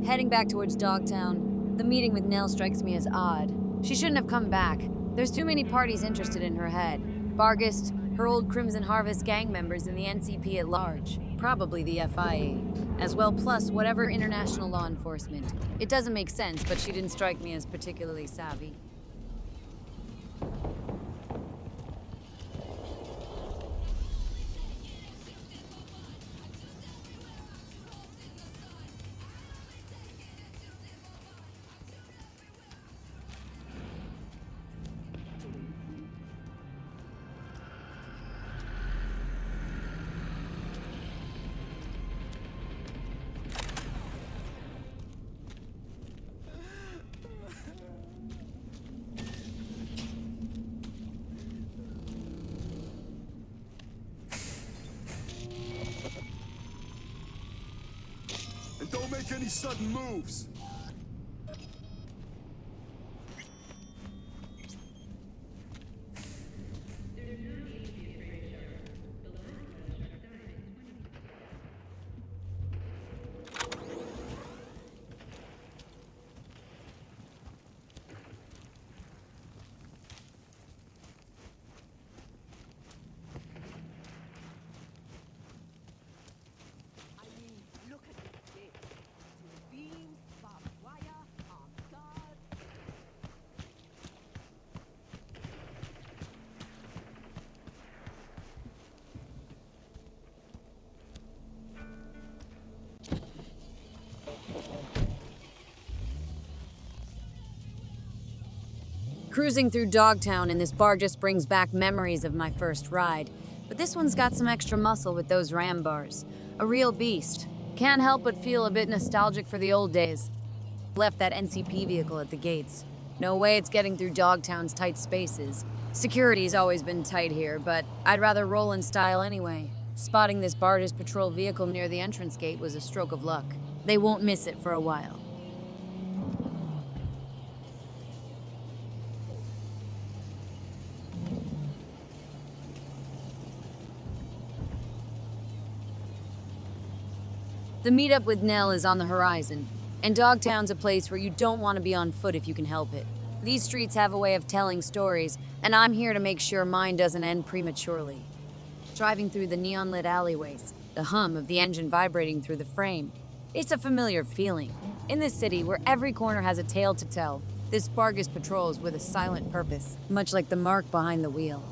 Heading back towards Dogtown, the meeting with Nell strikes me as odd. She shouldn't have come back. There's too many parties interested in her head. Bargist, her old Crimson Harvest gang members, and the NCP at large. Probably the FIA. As well, plus whatever international law enforcement. It doesn't make sense, but she didn't strike me as particularly savvy. And don't make any sudden moves. Cruising through Dogtown in this bar just brings back memories of my first ride. But this one's got some extra muscle with those ram bars. A real beast. Can't help but feel a bit nostalgic for the old days. Left that NCP vehicle at the gates. No way it's getting through Dogtown's tight spaces. Security's always been tight here, but I'd rather roll in style anyway. Spotting this Barges patrol vehicle near the entrance gate was a stroke of luck. They won't miss it for a while. The meetup with Nell is on the horizon, and Dogtown's a place where you don't want to be on foot if you can help it. These streets have a way of telling stories, and I'm here to make sure mine doesn't end prematurely. Driving through the neon-lit alleyways, the hum of the engine vibrating through the frame. It's a familiar feeling. In this city, where every corner has a tale to tell, this Bargus patrols with a silent purpose, much like the mark behind the wheel.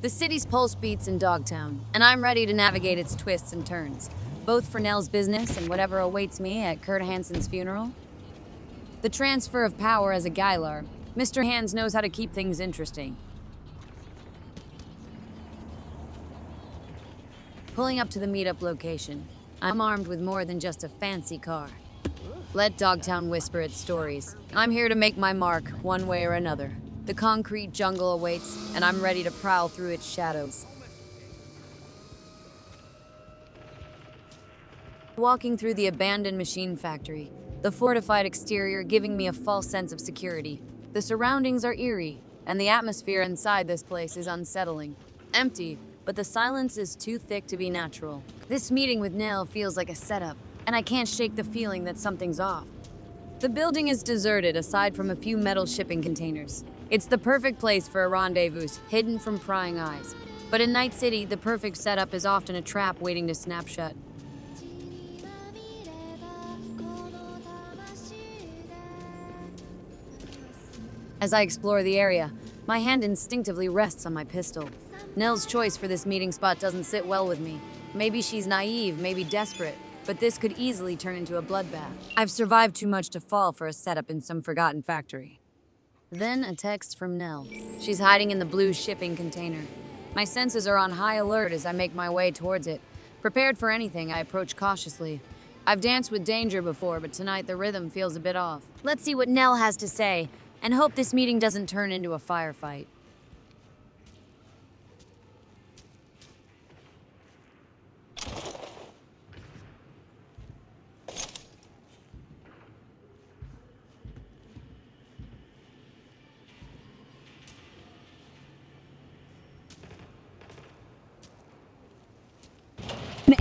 The city's pulse beats in Dogtown, and I'm ready to navigate its twists and turns, both for Nell's business and whatever awaits me at Kurt Hansen's funeral. The transfer of power as a Gylar, Mr. Hans knows how to keep things interesting. Pulling up to the meetup location, I'm armed with more than just a fancy car. Let Dogtown whisper its stories. I'm here to make my mark, one way or another. The concrete jungle awaits, and I'm ready to prowl through its shadows. Walking through the abandoned machine factory, the fortified exterior giving me a false sense of security. The surroundings are eerie, and the atmosphere inside this place is unsettling. Empty, but the silence is too thick to be natural. This meeting with Nell feels like a setup, and I can't shake the feeling that something's off. The building is deserted aside from a few metal shipping containers. It's the perfect place for a rendezvous, hidden from prying eyes. But in Night City, the perfect setup is often a trap waiting to snap shut. As I explore the area, my hand instinctively rests on my pistol. Nell's choice for this meeting spot doesn't sit well with me. Maybe she's naive, maybe desperate, but this could easily turn into a bloodbath. I've survived too much to fall for a setup in some forgotten factory. Then a text from Nell. She's hiding in the blue shipping container. My senses are on high alert as I make my way towards it. Prepared for anything, I approach cautiously. I've danced with danger before, but tonight the rhythm feels a bit off. Let's see what Nell has to say, and hope this meeting doesn't turn into a firefight.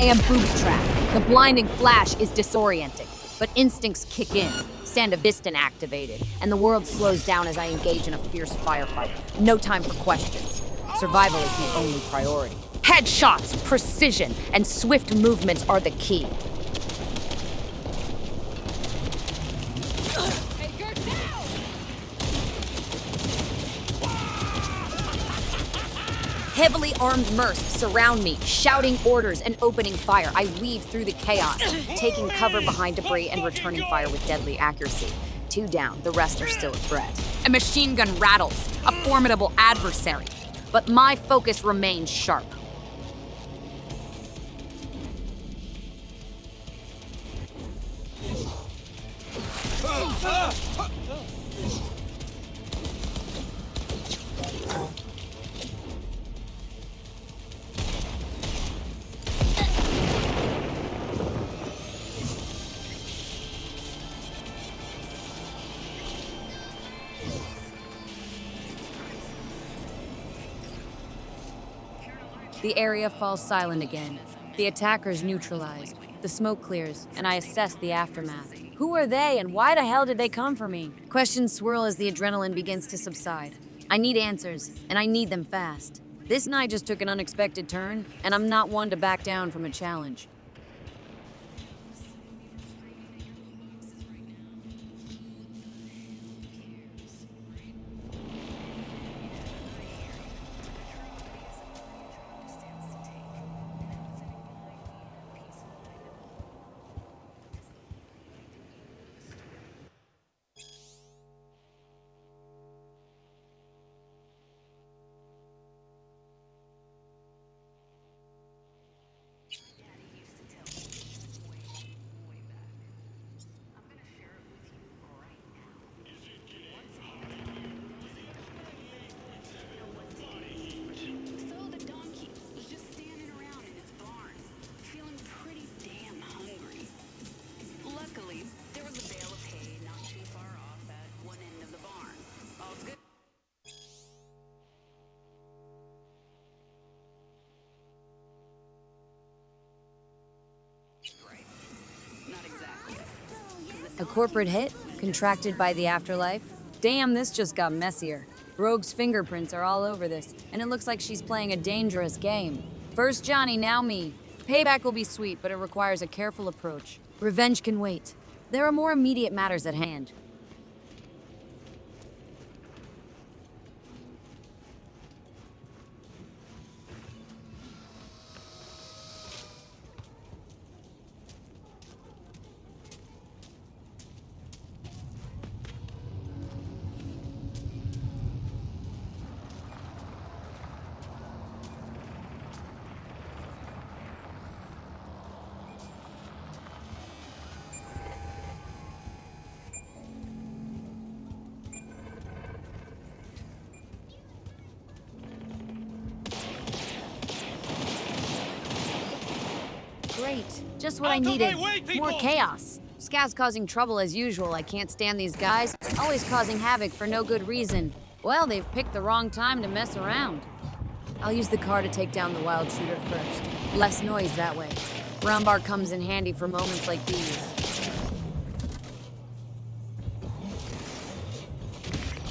and booby trap. The blinding flash is disorienting, but instincts kick in. Stand of Distant activated, and the world slows down as I engage in a fierce firefight. No time for questions. Survival is the only priority. Headshots, precision, and swift movements are the key. Heavily armed mercs surround me, shouting orders and opening fire. I weave through the chaos, taking cover behind debris and returning fire with deadly accuracy. 2 down, the rest are still a threat. A machine gun rattles, a formidable adversary. But my focus remains sharp. The area falls silent again. The attackers neutralized. The smoke clears, and I assess the aftermath. Who are they, and why the hell did they come for me? Questions swirl as the adrenaline begins to subside. I need answers, and I need them fast. This night just took an unexpected turn, and I'm not one to back down from a challenge. A corporate hit? Contracted by the afterlife? Damn, this just got messier. Rogue's fingerprints are all over this, and it looks like she's playing a dangerous game. First Johnny, now me. Payback will be sweet, but it requires a careful approach. Revenge can wait. There are more immediate matters at hand. Great. Just what I needed. More chaos. Scav's causing trouble as usual. I can't stand these guys. Always causing havoc for no good reason. Well, they've picked the wrong time to mess around. I'll use the car to take down the wild shooter first. Less noise that way. Round bar comes in handy for moments like these.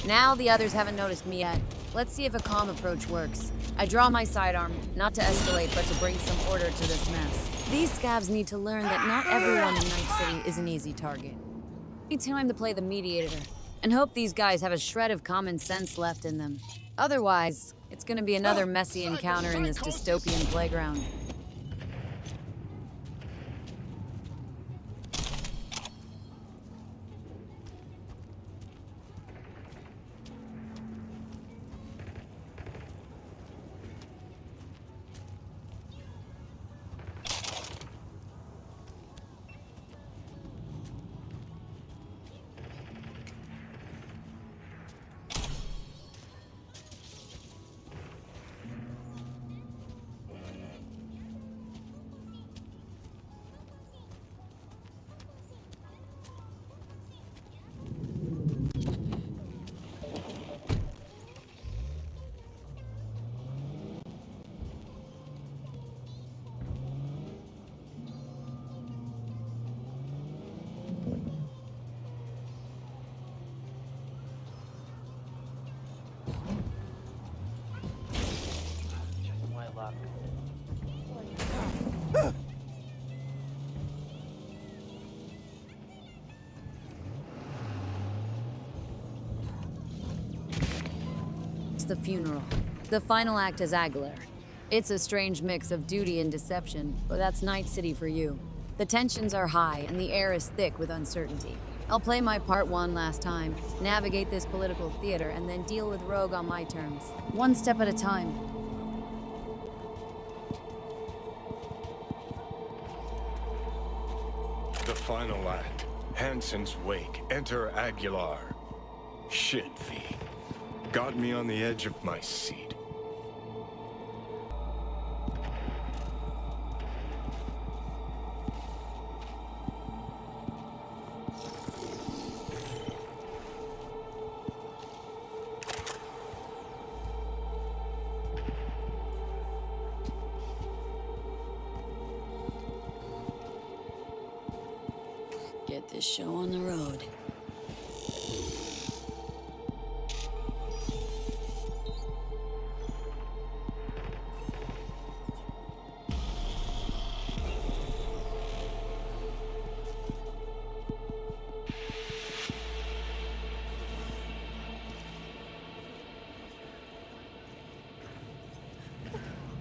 Now the others haven't noticed me yet. Let's see if a calm approach works. I draw my sidearm, not to escalate, but to bring some order to this mess. These scavs need to learn that not everyone in Night City is an easy target. It's time to play the mediator, and hope these guys have a shred of common sense left in them. Otherwise, it's gonna be another messy encounter in this dystopian playground. the funeral. The final act is Aguilar. It's a strange mix of duty and deception, but that's Night City for you. The tensions are high and the air is thick with uncertainty. I'll play my part one last time, navigate this political theater, and then deal with Rogue on my terms. One step at a time. The final act. Hansen's wake. Enter Aguilar. Shit, V. Got me on the edge of my seat. Get this show on the road.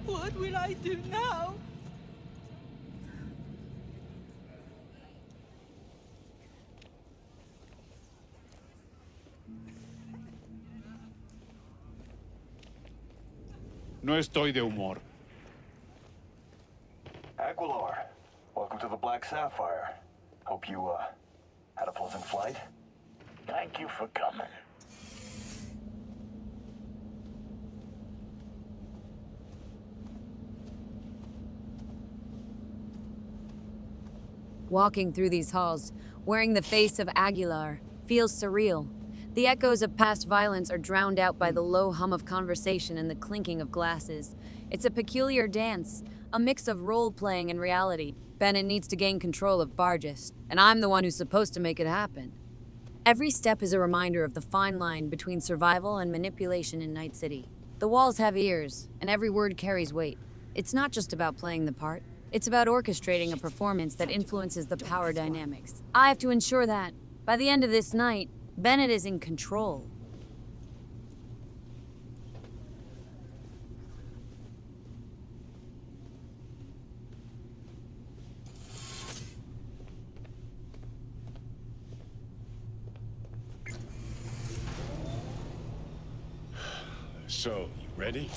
What will I do now? No estoy de humor. Aguilar, welcome to the Black Sapphire. Hope you, had a pleasant flight. Thank you for coming. Walking through these halls, wearing the face of Aguilar, feels surreal. The echoes of past violence are drowned out by the low hum of conversation and the clinking of glasses. It's a peculiar dance, a mix of role-playing and reality. Bennett needs to gain control of Bargis, and I'm the one who's supposed to make it happen. Every step is a reminder of the fine line between survival and manipulation in Night City. The walls have ears, and every word carries weight. It's not just about playing the part. It's about orchestrating a performance that influences the power dynamics. I have to ensure that, by the end of this night, Bennett is in control. So, you ready?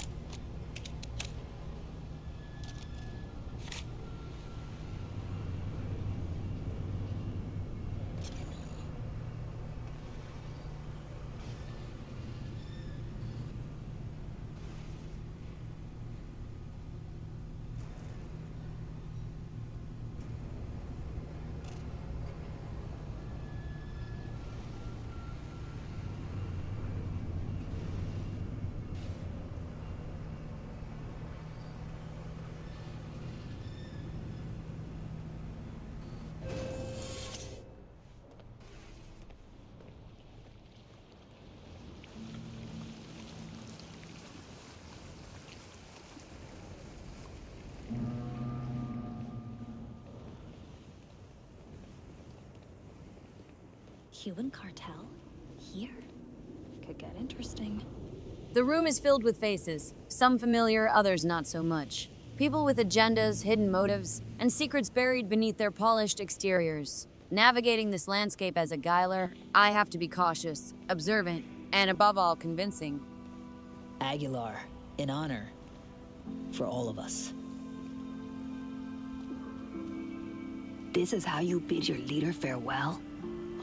Cuban cartel? Here? Could get interesting. The room is filled with faces, some familiar, others not so much. People with agendas, hidden motives, and secrets buried beneath their polished exteriors. Navigating this landscape as a Guiler, I have to be cautious, observant, and above all, convincing. Aguilar, in honor. For all of us. This is how you bid your leader farewell?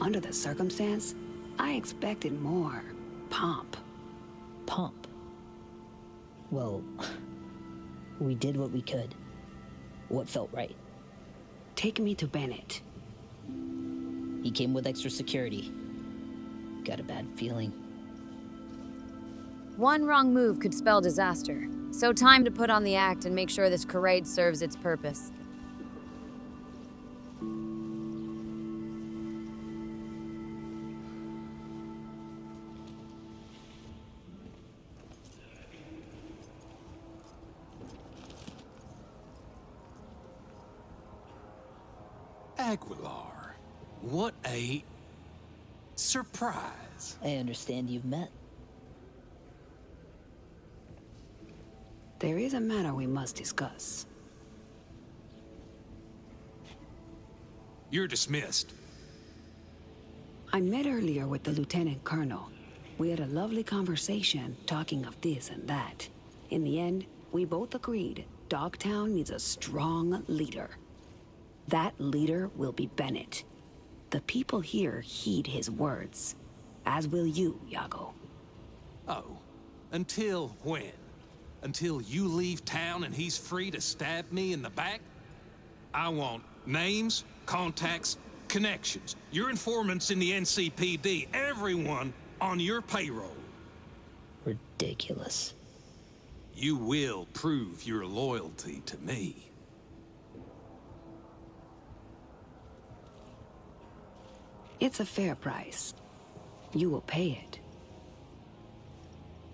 Under the circumstance, I expected more pomp. Pomp. Well, we did what we could. What felt right. Take me to Bennett. He came with extra security. Got a bad feeling. One wrong move could spell disaster, so time to put on the act and make sure this charade serves its purpose. Aguilar. What a surprise. I understand you've met. There is a matter we must discuss. You're dismissed. I met earlier with the Lieutenant Colonel. We had a lovely conversation talking of this and that. In the end, we both agreed Dogtown needs a strong leader. That leader will be Bennett. The people here heed his words, as will you, Yago. Oh, until when? Until you leave town and he's free to stab me in the back? I want names, contacts, connections. Your informants in the NCPD, everyone on your payroll. Ridiculous. You will prove your loyalty to me. It's a fair price. You will pay it.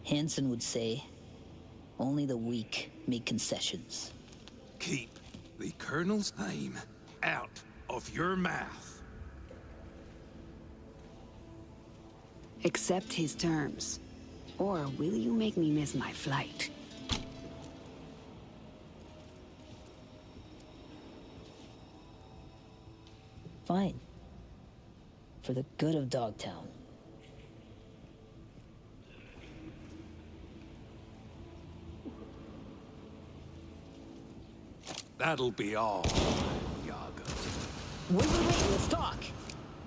Hansen would say, only the weak make concessions. Keep the Colonel's name out of your mouth. Accept his terms. Or will you make me miss my flight? Fine. For the good of Dogtown. That'll be all, Yago. Wait, let's talk.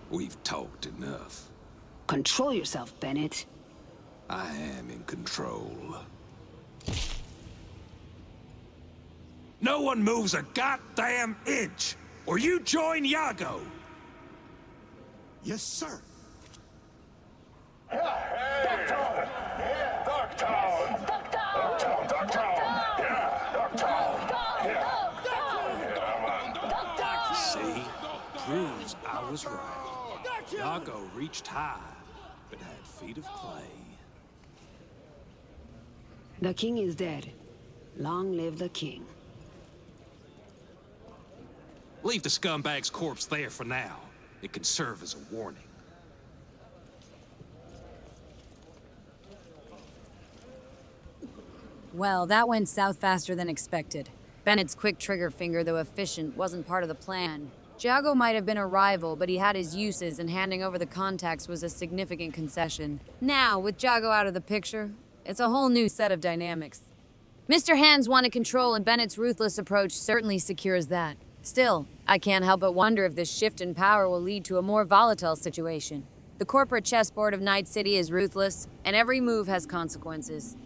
We've talked enough. Control yourself, Bennett. I am in control. No one moves a goddamn inch, or you join Yago! Yes, sir. Dogtown! Yeah, Dogtown! Dogtown, Dogtown! Yeah, Dogtown! See? Proves I was right. Yago reached high, but had feet of clay. The king is dead. Long live the king. Leave the scumbag's corpse there for now. It can serve as a warning. Well, that went south faster than expected. Bennett's quick trigger finger, though efficient, wasn't part of the plan. Jago might have been a rival, but he had his uses, and handing over the contacts was a significant concession. Now, with Jago out of the picture, it's a whole new set of dynamics. Mr. Hands wanted control, and Bennett's ruthless approach certainly secures that. Still, I can't help but wonder if this shift in power will lead to a more volatile situation. The corporate chessboard of Night City is ruthless, and every move has consequences.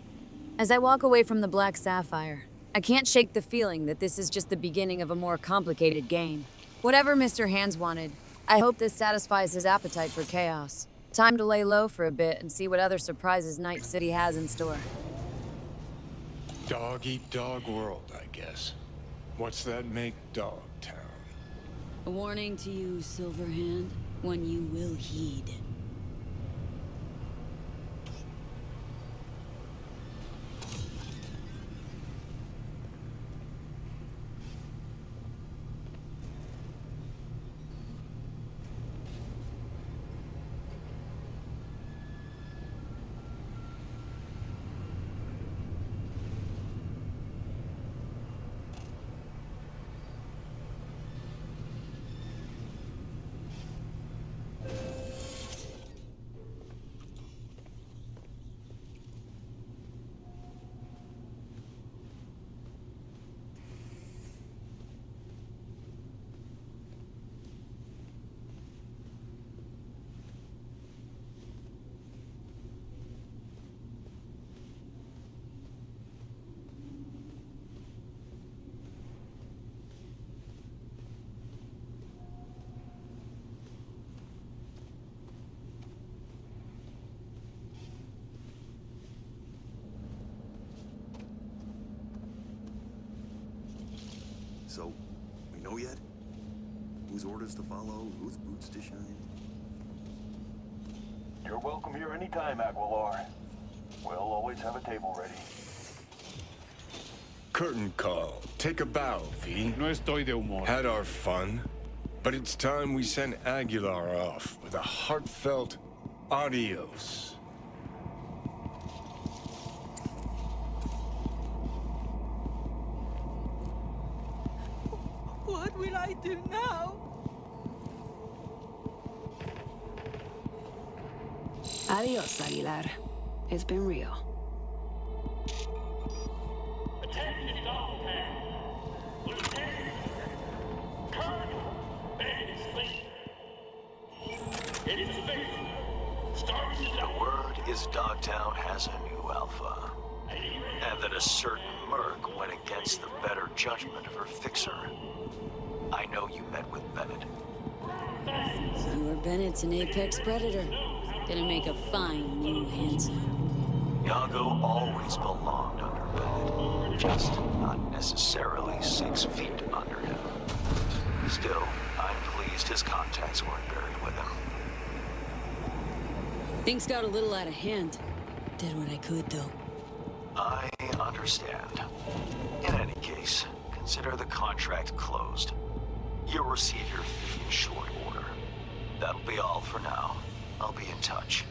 As I walk away from the Black Sapphire, I can't shake the feeling that this is just the beginning of a more complicated game. Whatever Mr. Hands wanted, I hope this satisfies his appetite for chaos. Time to lay low for a bit and see what other surprises Night City has in store. Dog-eat-dog world, I guess. What's that make Dogtown? A warning to you, Silverhand, one you will heed. So, we know yet? Whose orders to follow, whose boots to shine? You're welcome here anytime, Aguilar. We'll always have a table ready. Curtain call. Take a bow, V. No estoy de humor. Had our fun, but it's time we sent Aguilar off with a heartfelt adios. What will I do now? Adios, Aguilar. It's been real. Attention Dogtown. Lieutenant Colonel Benny Sleep. It's official. Starting The word is Dogtown has a new alpha. And that a certain merc went against the better judgment of her fixer. I know you met with Bennett. You or Bennett's an apex predator. Gonna make a fine new Hanson. Yago always belonged under Bennett, just not necessarily 6 feet under him. Still, I'm pleased his contacts weren't buried with him. Things got a little out of hand. Did what I could, though. I understand. In any case, consider the contract closed. You'll receive your fee in short order. That'll be all for now. I'll be in touch.